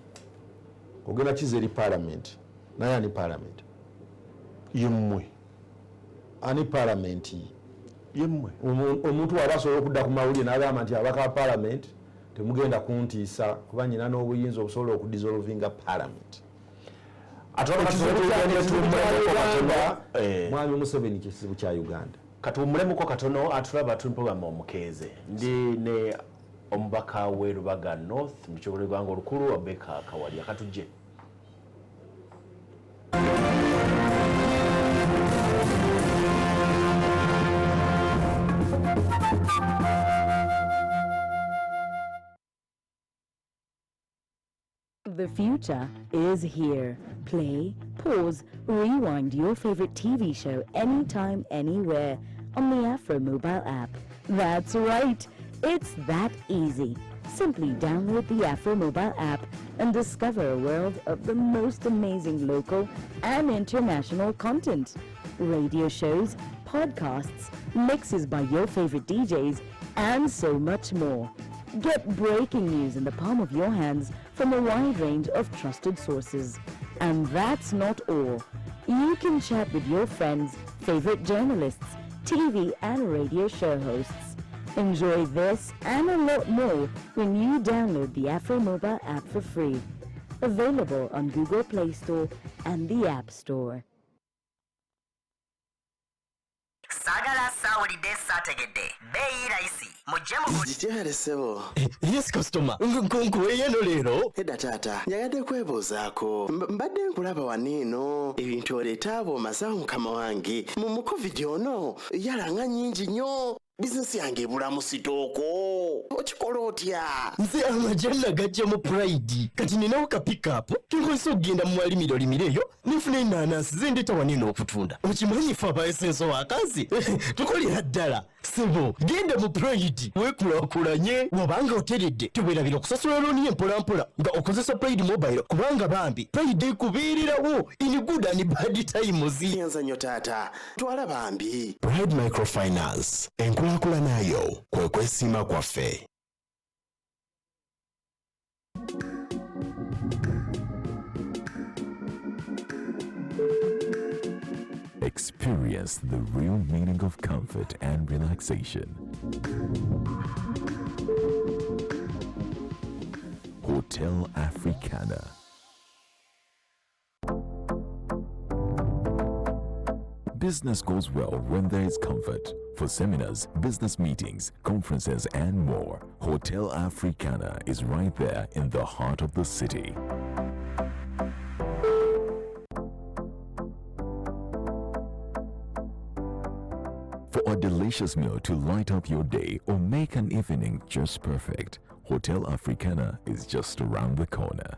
ogenda kiza eri parliament naye ani parliament yemmwe ani parliament yemmwe omuntu waba asobola okudda ku mawulire n'agamba nti abaka ba parliament temugenda kuntiisa kuba nyina n'obuyinza obusobola okudissolvinga parliament mwami Museveni kizibu kya Uganda kati omulemu katono atulaba tuli programu Omukeeze ndi ne omubaka we Lubaga North mu kibuga gwanga olukulu Ababaka kawali akatujje The future is here. Play, pause, rewind your favorite TV show anytime, anywhere on the Afro mobile app. That's right. It's that easy. Simply download the Afro mobile app and discover a world of the most amazing local and international content. Radio shows, podcasts, mixes by your favorite DJs, and so much more. Get breaking news in the palm of your hands from a wide range of trusted sources. And that's not all. You can chat with your friends, favorite journalists, TV and radio show hosts. Enjoy this and a lot more when you download the Afro mobile app for free. Available on Google Play Store and the App Store. Sagala sawulidde sategedde beeyi raisi mujjemu Jitihare sebo. Yes customer. Nkunkuwe yeno leero. Edda taata, nyagadde kwebuuzaako. Mbadde nkulaba waniino. Ebintu oleeta abo masawo mukama wange. Mu COVID ono yalanga nnyingi nnyo. Bizinesi yange ebulamu sitooko. Okikola otya? Nze amajjala gajja mu Pride. Kati ninawo ka pick-up. Tunkozesa okugenda mu walimiro limireyo. Nifuna ennaanansi zendeeta waniino okutunda. Okimanyi ffe abaesenso wakazi? Tukolera ddala. Sebo, genda mu Pride. Weekulaakulanye. Wabanga oteredde. Tubeerabira okusasula looni empolampola. Nga okozesa Pride Mobile. Kubanga bambi. Pride ekubeererawo. In good and bad times. Nyanza nnyo taata. Twala bambi. Pride Microfinance. Enkulaakulana nayo kwe kwesiima kwaffe. Experience the real meaning of comfort and relaxation. Hotel Africana. Business goes well when there is comfort. For seminars, business meetings, conferences, and more, Hotel Africana is right there in the heart of the city. For a delicious meal to light up your day or make an evening just perfect, Hotel Africana is just around the corner.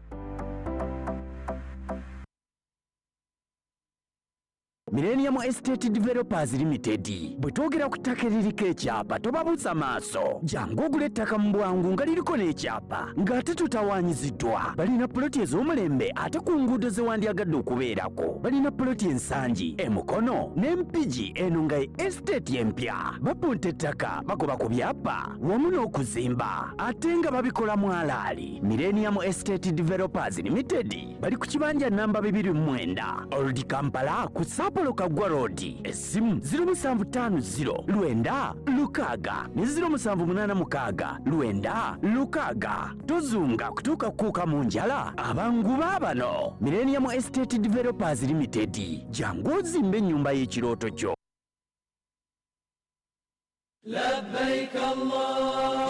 Millennium Estate Developers Limited bwe twogera ku ttaka eririko ekyapa tobabuuza maaso jangu ogula ettaka mu bwangu nga liriko n'ekyapa ng'ate tutawaanyiziddwa balina poloti ez'omulembe ate ku nguudo ze wandyagadde okubeerako balina poloti ensangi emukono n'empigi eno nga ye estate empya bapunta ettaka bagoba ku byapa wamu n'okuzimba ate nga babikolamu alaali. Millennium Estate Developers Limited bali ku kibanja namba 29 Old Kampala ku Sapo Paul Kagwa Road. Essimu 0750 Lwenda Lukaga ne 0786 Lwenda Lukaga. Tozunga kutuuka kuuka mu njala abangu baabano. Millennium Estate Developers Limited. Jangu ozimbe ennyumba y'ekirooto kyo.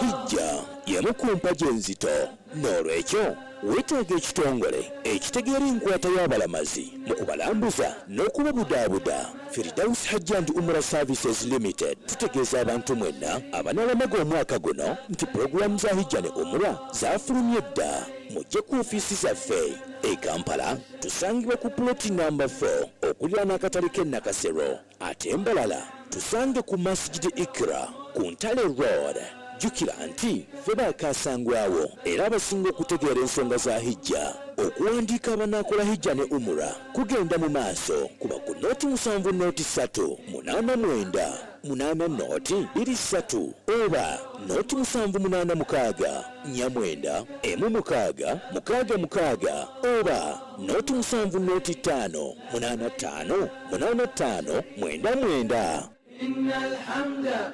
Hijja yamukumpa gyenzito n'olwekyo weetaaga ekitongole ekitegeera enkwata y'abalamazi mu kubalambuza n'okubabudaabuda. Firdaus Hajj and Umrah Services Limited tutegeeza abantu mwenna abanaalamaga omwaka guno nti pulogulaamu za hijja ne umrah zaafulumye dda. Mujje ku ofiisi zaffe e Kampala tusangibwa ku ploti namba 4 okuliraana akatale k'e Nakasero. Ate embalala tusange ku Masjid Ikra ku Ntale Road. Jukira nti ffe baakasangwawo era abasinga okutegeera ensonga za hijja. Okuwandiika abanaakola hijja ne umrah kugenda mu maaso kuba ku nooti 7 nooti 3 89 8 nooti 23 oba nooti 786 9 1 6 oba nooti 7 nooti 5 85 85 99. Innal hamda.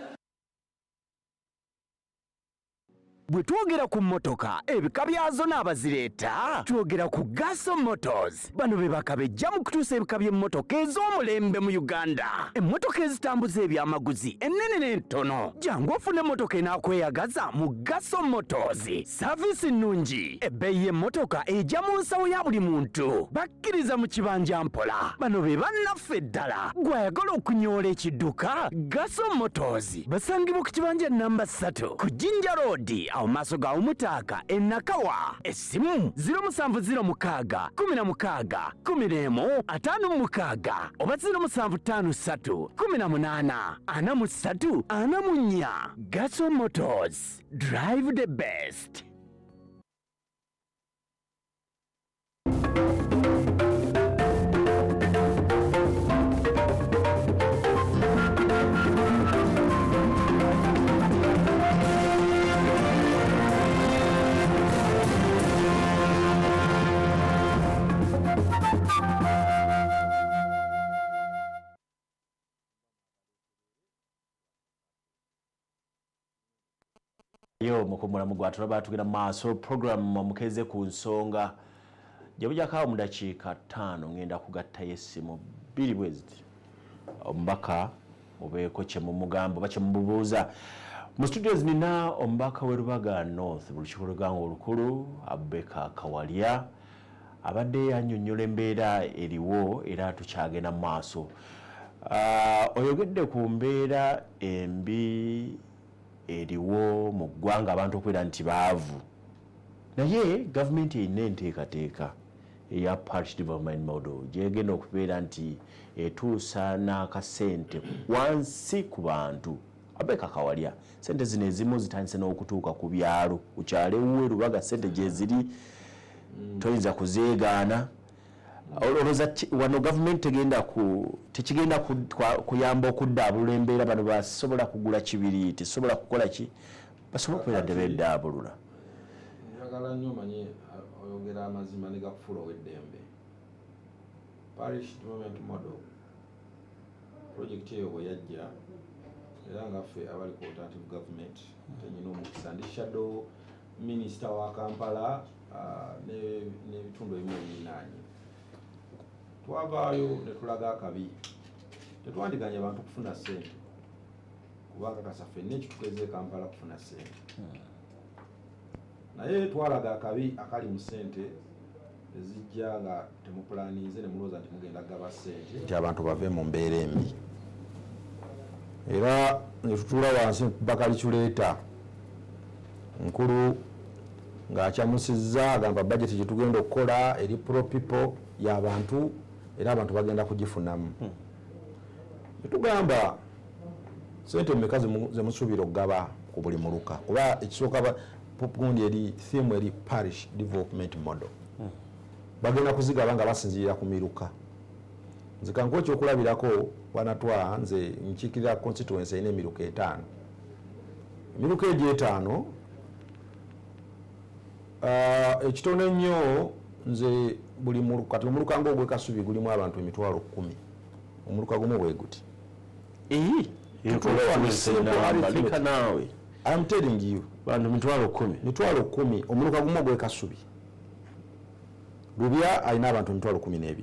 Bwe twogera ku mmotoka ebika byazo n'abazireeta twogera ku Gaso Motors. Bano be bakabejja mu kutuusa ebika by'emmotoka ez'omulembe mu Uganda. Emmotoka ezitambuza ebyamaguzi ennene n'entono. Jangu ofune emmotoka enaakweyagaza mu Gaso Motors. Saavisi nnungi, ebbeeyi y'emmotoka ejja mu nsawo ya buli muntu. Bakkiriza mu kibanja mpola. Bano be bannaffe ddala. Gw'ayagala okunyoola ekidduka Gaso Motors basangibwa ku kibanja namba 3 ku Jinja Road awo maaso ga Omutaaka e Nakawa. Essimu 0706 16 11 56 oba 0753 18 43 44. Gaso Motors, drive the best. Yo mukumulamu gwa tulaba tugenda maaso program Omukeeze ku nsonga jabujakawo mu dakiika 5 ngenda kugatta yessimu 2 bweziti omubaka obeeko kye mumugambo bakye mubuuza mu studios nina omubaka w'Erubaga North Lukiiko lw'Eggwanga Olukulu Ababaka Kawalya abadde annyonnyola embeera eriwo era tukyagenda mu maaso. Oyogedde ku mbeera embi eriwo mu ggwanga abantu okwera nti baavu, naye gavumenti erina enteekateeka eya parish development model gyegenda okubeera nti etuusa n'akasente wansi ku bantu. Ababaka Kawalya, sente zino ezimu zitandise n'okutuuka ku byalo kukyale Erubaga sente gye ziri toyinza kuzeegaana. Olowooza wano gavumenti tekigenda kuyamba okuddaabulula embeera bano basobola kugula kibiriiti sobola kukola ki basobola okubeera nti beddaabulula? Njagala nnyo manyi oyogera amazima ne gakufuula ow'eddembe. Parish development model project eyo bwe yajja era nga ffe abali ku alternative government tenyina omukisa ndi shadow minister wa Kampala n'ebitundu ebimu ebirinaanye. Twavaayo ne tulaga akabi tetwandiganya abantu kufuna ssente kubanga kasaffe n'ekitukeeze Kampala kufuna ssente, naye twalaga akabi akali mu ssente ezijja nga temupulaniize ne mulowooza nti mugenda gaba ssente nti abantu bave mu mbeera embi. Era ne tutuula wansi bakaliculeeta nkulu ng'akyamusizza agamba budget gye tugenda okukola eri pro people y'abantu era abantu bagenda kugifunamu. Netugamba ssente mmeka ze musuubira okugaba ku buli muluka kuba ekisooka gundi eri theme eri parish development model bagenda kuzigaba nga basinziira ku miruka. Nze kankuwa ekyokulabirako wanatwa nze nkiikirira constituency erina emiruka 5. Emiruka egyo 5 ekitono ennyo nze buli muluka kati omuluka ng'ogw'Ekasubi gulimu abantu 10,000 omuluka gumu bwe guti leka nawe I'm telling you bantu mitwalo 10 omuluka gumu gwe kasubi Lubya alina abantu mitwalo 12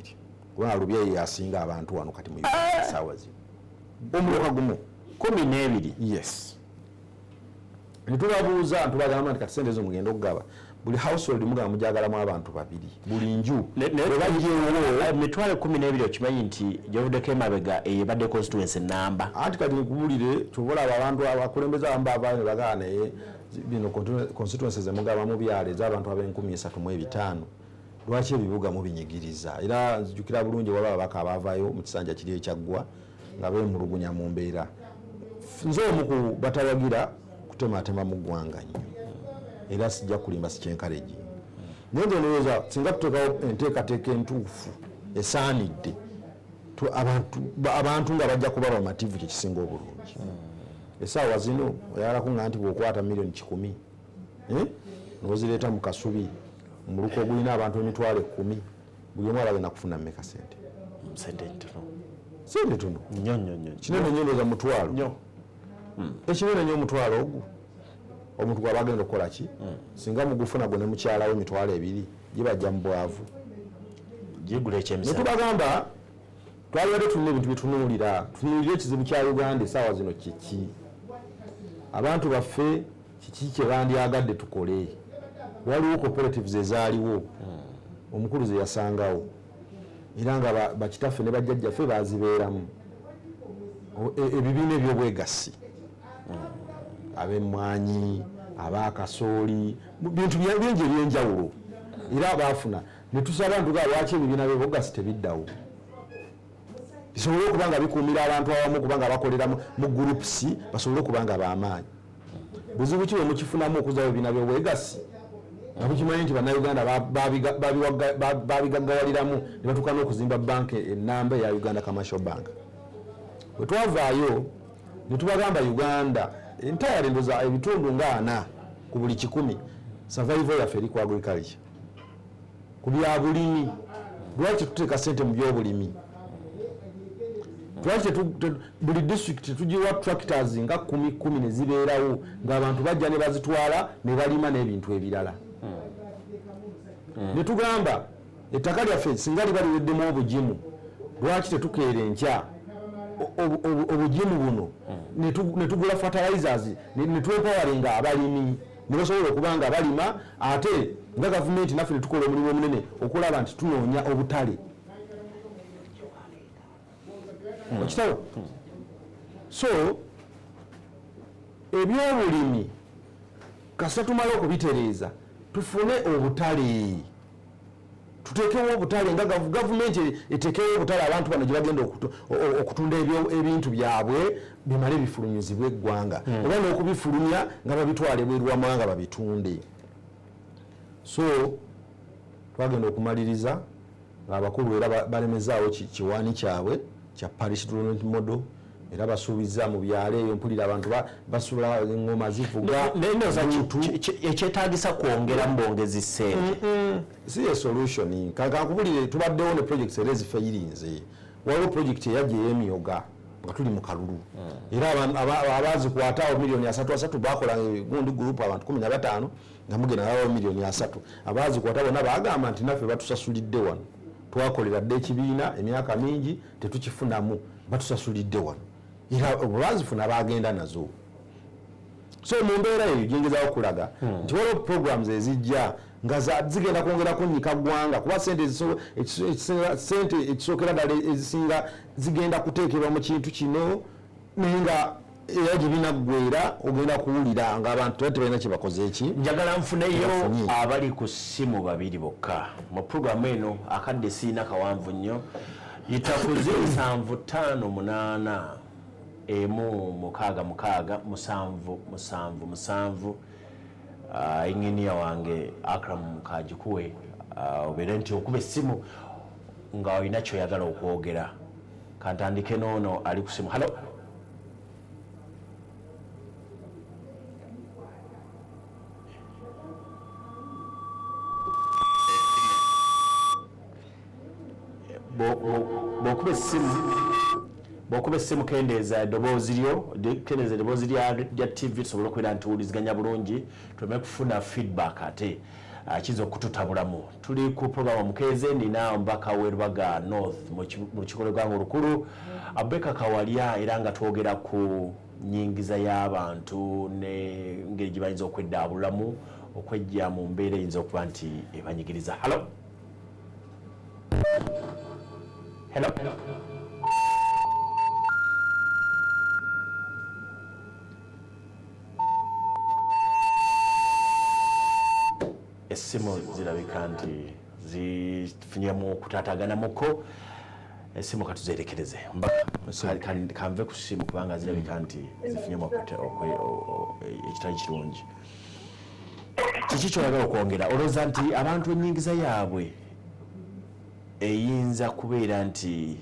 kubanga Lubya yasinga abantu wano kati mu sawa zino omuluka gumu 12 yes nitubabuuza ntubagamba nti kati sente zo mugenda okugaba buli household mugamba mujagalamu abantu babiri buli nju mitwalo 12 okimanyi nti gyovuddeko emabega eyebadde constituency namba anti kati nkubulire tubolaba abantu abakulembeza abamu bavayo bagala naye bino constituency zemugaba mu byalo ez'abantu ab'35,000 lwaki ebibuga mubinyigiriza era nzijukira bulungi waba ababaka abavayo mu kisanja kiri ekyaggwa nga beemulugunya mu mbeera nze omu ku batawagira kutematema mu ggwanga nnyo era sijja kulimba sikyenkalegi naye nze ndowooza singa tuteekawo enteekateeka entuufu esaanidde abantu nga bajja kuba bamativu kyekisinga obulungi essaawa zino oyagalaku nga nti bw'okwata miliyoni 10 nozireeta mu kasubi omuluka ogulina abantu emitwalo 10 buli omu abagenda kufuna mmeka sente sente tono kinene nnyo ndowooza mutwalo ekinene nnyo omutwalo ogwo omuntu gwaba agenda okukola ki singa mugufuna gwe ne mukyalawo emitwalo 2 gibajja mu bwavu netubagamba twalibadde tulina ebintu byetunuulira ekizibu kya Uganda essaawa zino kiki abantu baffe kiki kye bandyagadde tukole waliwo cooperatives ezaaliwo omukulu ze yasangawo era nga bakitaffe ne bajjajjaffe bazibeeramu ebibiina ebyobwegassi ab'emmwanyi abakasooli bintu bingi ebyenjawulo era baafuna netusaba ntuga lwaki ebibiina by'obwegassi tebiddawo bisobole okuba nga bikuumira abantu awamu kubanga bakolera mu groups basobole okuba nga b'amaanyi buzibu ki bwe mukifunamu okuzawo ebibiina by'obwegassi nga mukimanyi nti bannayuganda babigaggawaliramu ne batuuka n'okuzimba banka ennamba eya Uganda Commercial Bank bwe twavaayo ne tubagamba Uganda entire ndoza ebitundu nga 4 ku buli 100 survival yaffe eri ku agriculture ku bya bulimi lwaki tuteeka sente mu by'obulimi lwaki buli district tugiwa tractors nga 10 ne zibeerawo ng'abantu bajja ne bazitwala ne balima n'ebintu ebirala ne tugamba ettaka lyaffe singa liba liweddemu obugimu lwaki tetukeera enkya obugimu buno ne tugula fertilizers ne twempawalinga abalimi ne basobola okuba nga balima ate nga gavumenti naffe ne tukola omulimu omunene okulaba nti tunoonya obutale okitabo so ebyobulimi kasita tumala okubitereeza tufune obutale tutekewo obutale nga gavumenti etekewo obutale abantu bano gye bagenda okutunda ebintu byabwe bimale bifulunyizibwe eggwanga oba n'okubifulumya nga babitwale bweru w'amawanga babitunde so twagenda okumaliriza ng'abakulu era balemezaawo kiwaani kyabwe kya parish development model era basuubiza mu byalo eyo mpulira abantu basula engoma zivuga ekyetaagisa kwongera mbongezi ssente si a solution kankubulire tubaddewo ne projects era ezifeyirinze waliwo project eyajja ey'emyoga nga tuli mu kalulu era abazikwatawo miliyoni 3 bakola gundi group abantu 15 nga mugenda nawo miliyoni 3 abazikwata bonna bagamba nti naffe batusasulidde wano twakolera dde ekibiina emyaka mingi tetukifunamu batusasulidde wano era bazifuna bagenda nazo so mu mbeera eyo gyengezaawo okulaga nti waliwo programs ezijja nga zigenda kwongerako nnyika ggwanga kuba sente ekisookera ddala ezisinga zigenda kuteekebwa mu kintu kino naye nga era gye binaggwera ogenda kuwulira ng'abantu tebalina kye bakoze eki njagala nfuneyo abali ku ssimu babiri bokka mu puroguramu eno akadde siina kawanvu nnyo yitakuze 758 1 inginiya wange Akram Kajikuwe obeere nti okuba essimu nga olina kyoyagala okwogera kantandike noono ali ku ssimu halo bw'okuba essimu bwokuba essimu kendeeza eddoboozi lya TV tusobole okubeera ntuwuliziganya bulungi tuleme kufuna feedback ate kiyinza okututabulamu. Tuli ku programu Omukeeze, nina Omubaka w'e Lubaga North mu lukiiko lw'eggwanga olukulu Ababaka Kawalya, era nga twogera ku nyingiza y'abantu n'engeri gye bayinza okweddaabulamu okwejja mu mbeera eyinza okuba nti ebanyigiriza. Hello. Essimu zirabika nti zifunyamu okutaataganamuko. Essimu katuzerekereze kanve ku ssimu kubanga zirabika nti zifunyamu ekitali kirungi. Kiki ky'oyagala okwongera? Olowooza nti abantu ennyingiza yaabwe eyinza kubeera nti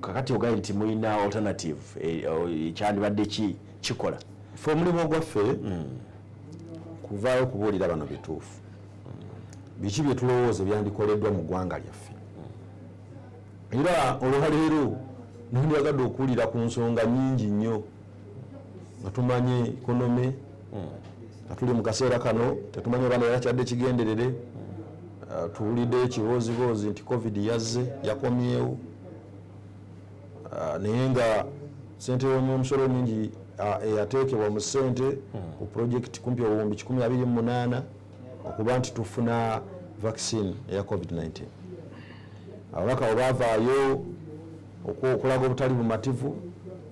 kakati ogaye nti mulina alternative kyandibadde kikola? Fe omulimu gwaffe kuvaayo okubuulira bano bituufu biki bye tulowooza byandikoleddwa mu ggwanga lyaffe, era olwaleero nondyagadde okuwulira ku nsonga nnyingi nnyo nga tumanye ekonome nga tuli mu kaseera kano tetumanye bana yakyadde kigenderere. Tuwulidde ekiboozibozi nti covid yazze yakomyewo, naye nga ssente y'omusolo nyingi eyateekebwa mu ssente ku projekiti kumpi obuwumbi 128 okuba nti tufuna vaccine eya covid-19. Ababaka bwe baavaayo okulaga obutali bumativu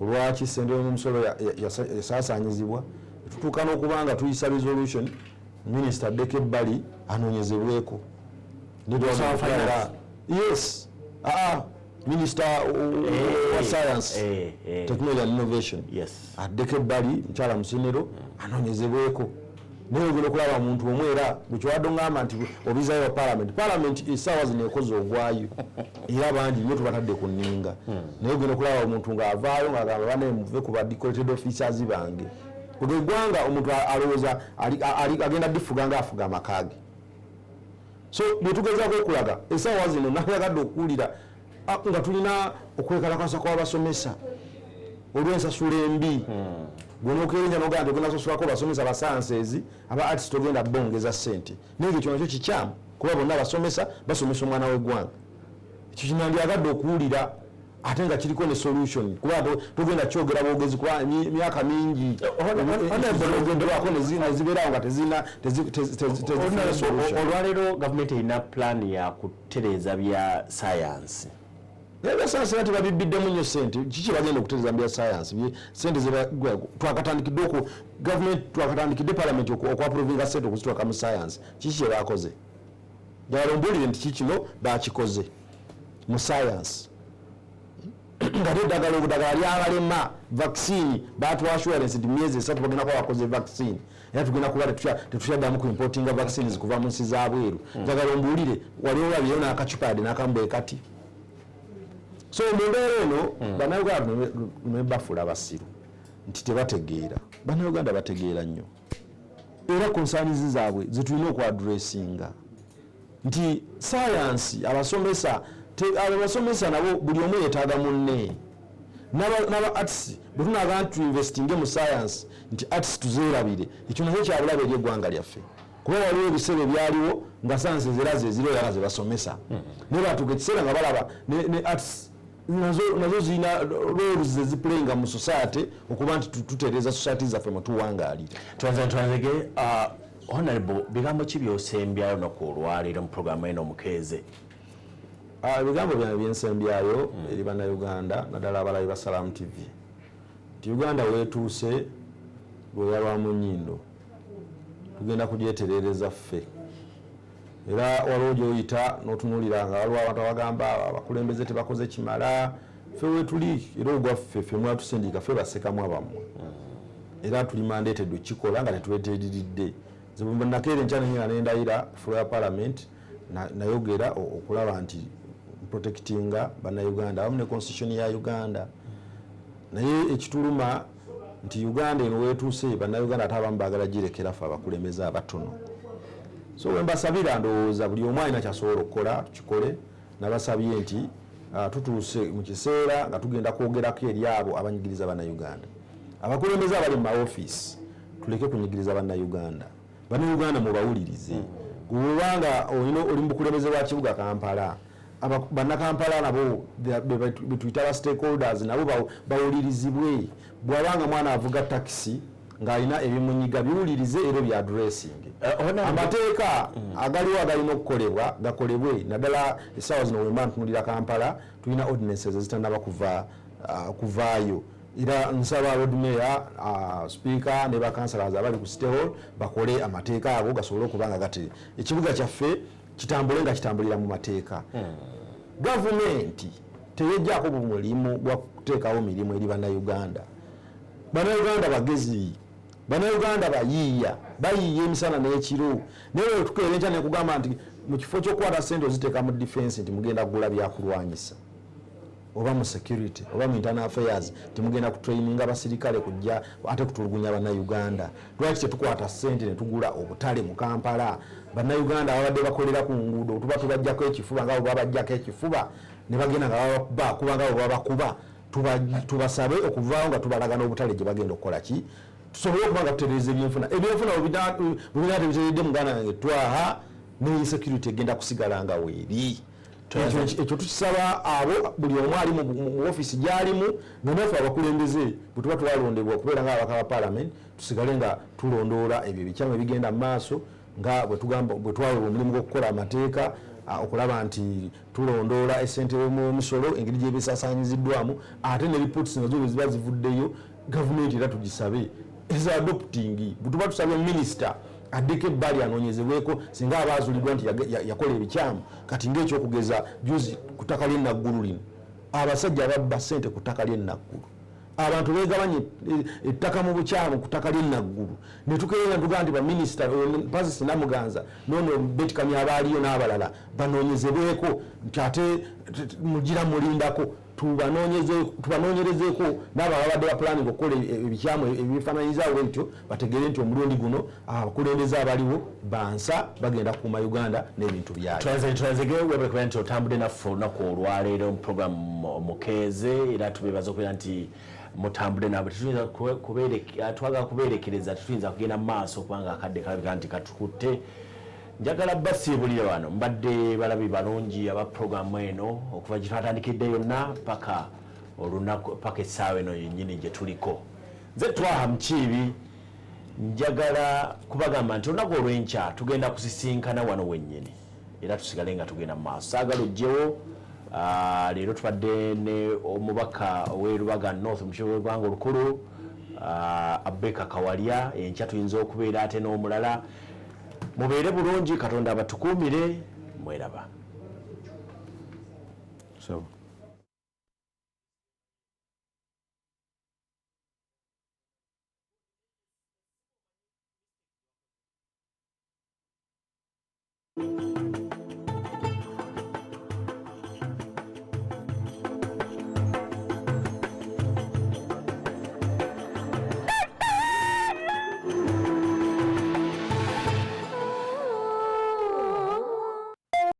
olwaki ssente y'omusolo yasaasaanyizibwa, tutuuka n'okuba nga tuyisa resolution minisita addeko ebbali anoonyezebweko. Yes, Minister wa Science, Technology and Innovation, addeko ebbali mukyala Musenero anoonyezebweko. Naye ogenda okulaba omuntu omwe era bwekiwadde ngamba nti obizayo Parliament essaawa zino ekoze ogwayo era bangi nnyo tubatadde ku nninga. Naye ogenda okulaba omuntu ng'avaayo ng'agamba bane muve ku ba-decorated officers bange. Bwe ggwanga omuntu alowooza agenda difuga ng'afuga amaka ge. So bwe tugezaako okulaga essaawa zino nayagadde okuwulira nga tulina okwekalakasa kw'abasomesa olw'ensasula embi. Gwonookerinja n'ogamba nti ogenda sasulako basomesa ba sciences aba artist togenda bongeza ssente, naye ekyo nakyo kikyamu kuba bonna basomesa basomesa omwana w'eggwanga. Ekyo kinandyagadde okuwulira ate nga kiriko ne solution kuba togenda kyogera bwogezi kuba myaka mingi ogenderwako nezibeerawo nga tezina solution. Olwaleero gavumenti erina plan ya kutereeza bya science. Nebya science nati babibiddemu nnyo ssente. Kiki bagenda okutereeza bya science? Ssente twakatandikidde government twakatandikidde parliament okwaprovinga ssente okuzitwaka mu science. Kiki kye baakoze? Jalombuulire nti kikino baakikoze mu science. Nga eddagala lyabalema vaccine baatuwa assurance nti myezi 3 bagenda kuba bakoze vaccine. Era tugenda kuba tetukyaddamu ku importinga vaccines kuva mu nsi za bweru. Njagala ombuulire waliwo babyeyo n'akacupaadi n'akambe kati. So mu mbeera eno bannayuganda nebafula abasiru nti tebategeera. Bannayuganda bategeera nnyo era konsaanizi zaabwe zetulina okwadressinga nti science abasomesa nabo buli omu yeetaaga munne. N'aba arts bwe tunaga nti tuinvestinge mu science nti arts tuzeerabire, ekyo nakyo kyabulabe eri eggwanga lyaffe kuba waliwo ebiseera ebyaliwo nga science era zeziriwo era ze basomesa naye batuuka ekiseera nga balaba ne arts nazo zirina roles zeziplayinga mu society okuba nti tutereeza society zaffe mwe tuwangaalira. Twanzege honorable bigambo ki by'osembyayo n'okulwalira mu programu eno Omukeeze? Ebigambo byange byensembyayo eri bannayuganda naddala abalabi ba Salaam TV nti Uganda weetuuse lwoya lwa Munyindo tugenda kugyetereereza ffe. Era waliwo gy'oyita n'otunuulira nga waliwo abantu abagamba abakulembeze tebakoze kimala. Ffe weetuli era ogwaffe ffe mwatusindika ffe basekamu abammwe era tuli mandated okikola nga tetuweteeriridde. Nakeera enkya nenyina nendayira fulo ya parliament nayogera okulaba nti protectinga bannayuganda awamu ne constitution ya Uganda. Naye ekituluma nti Uganda eno weetuuse bannayuganda ate abamu baagala girekera ffe abakulembeze abatono. So wembasabira ndowooza buli omu alina kyasobola okukola tukikole. Nabasabye nti tutuuse mu kiseera nga tugenda kwogerako eri abo abanyigiriza bannayuganda. Abakulembeze abali mu maofiisi tuleke kunyigiriza bannayuganda. Bannayuganda mubawulirize. Kubanga oli mukulembeze wa kibuga Kampala, bannakampala nabo betuyita ba stakeholders nabo bawulirizibwe. Bwabanga mwana avuga taxi ng'alina ebimunyiga biwulirize era bya addressing. Amateeka agaliwo agalina okukolebwa gakolebwe. Naddala essaawa zino wemba ntunulira Kampala tulina ordinances ezitannaba kuvaayo. Era nsaba road mayor, speaker ne bakansalazi abali ku City Hall bakole amateeka ago gasobole okubanga gati ekibuga kyaffe kitambule nga kitambulira mu mateeka. Gavumenti teyejjaako mulimu gwa kuteekawo mirimu eri bannayuganda. Bannayuganda bagezi, bannayuganda bayiiya emisana n'ekiro. Naye tukeera enkya ne kugamba nti mu kifo ky'okwata ssente oziteeka mu defense nti mugenda kugula byakulwanyisa, oba mu security oba mu internal affairs timugenda kutraininga abasirikale kujja ate kutulugunya bannayuganda. Lwaki tetukwata ssente ne tugula obutale mu Kampala? Bannayuganda ababadde bakolera ku nguudo tuba tubajjako ekifuba nga bwe babajjako ekifuba ne bagenda nga bakuba nga bwe babakuba. Tubasabe okuvaawo nga tubalaga n'obutale gye bagenda okukola ki, tusobole okuba nga tutereeza ebyenfuna. Ebyenfuna bwe biteredde muganda wange twaha n'ensecurity egenda kusigala nga weeri. Ekyo tukisaba abo buli omu ali mu ofiisi gy'alimu nga naffe abakulembeze bwe tuba twalondebwa okubeera nga ababaka ba parliament tusigale nga tulondoola ebyo ebikyamu ebigenda mu maaso nga bwe twaweebwa omulimu gw'okukola amateeka okulaba nti tulondoola essente y'omusolo engeri gy'ebisaasaanyiziddwamu ate ne reports nazo bwe ziba zivuddeyo gavumenti era tugisabe eza adopting. Bwe tuba tusabye minisita addeko ebbali anoonyezebweko singa abaazuuliddwa nti yakola ebikyamu. Kati ng'ekyokugeza juzi ku ttaka ly'e Naggulu lino abasajja babba ssente ku ttaka ly'e Naggulu, abantu beegabanye ettaka mu bukyamu ku ttaka ly'e Naggulu, ne tukeera tugaa nti baminisita Mpazisi Namuganza n'ono Byekanamye abaaliyo n'abalala banoonyezebweko nti ate mugira mulindako tubanoonyerezeeko n'abo ababadde ba planning okukola ebikyamu ebifaananyizaawo etyo bategeere nti omulundi guno abakulembeze abaliwo bansa bagenda kukuuma Uganda n'ebintu byayo. Twazege nti otambudde naffe olunaku olwaleero mu programu Omukeeze era tubeebaza okubeera nti mutambudde nabwe. Twagala kubeerekereza tetuyinza kugenda mu maaso kubanga akadde kalabika nti katukutte. Njagala basiibulira wano mbadde balabi balungi aba programu eno okuva gye twatandikidde yonna paka essaawa eno yennyini gye tuliko. Nze Twaha Mukiibi njagala kubagamba nti olunaku olw'enkya tugenda kusisinkana wano wennyini era tusigale nga tugenda mu maaso. Saagala ojjewo. Leero tubadde ne omubaka ow'e North mu kibuga Gwanga olukulu Ababaka Kawalya. Enkya tuyinza okubeera ate n'omulala. Mubeere bulungi, Katonda abatukuumire, mweraba. So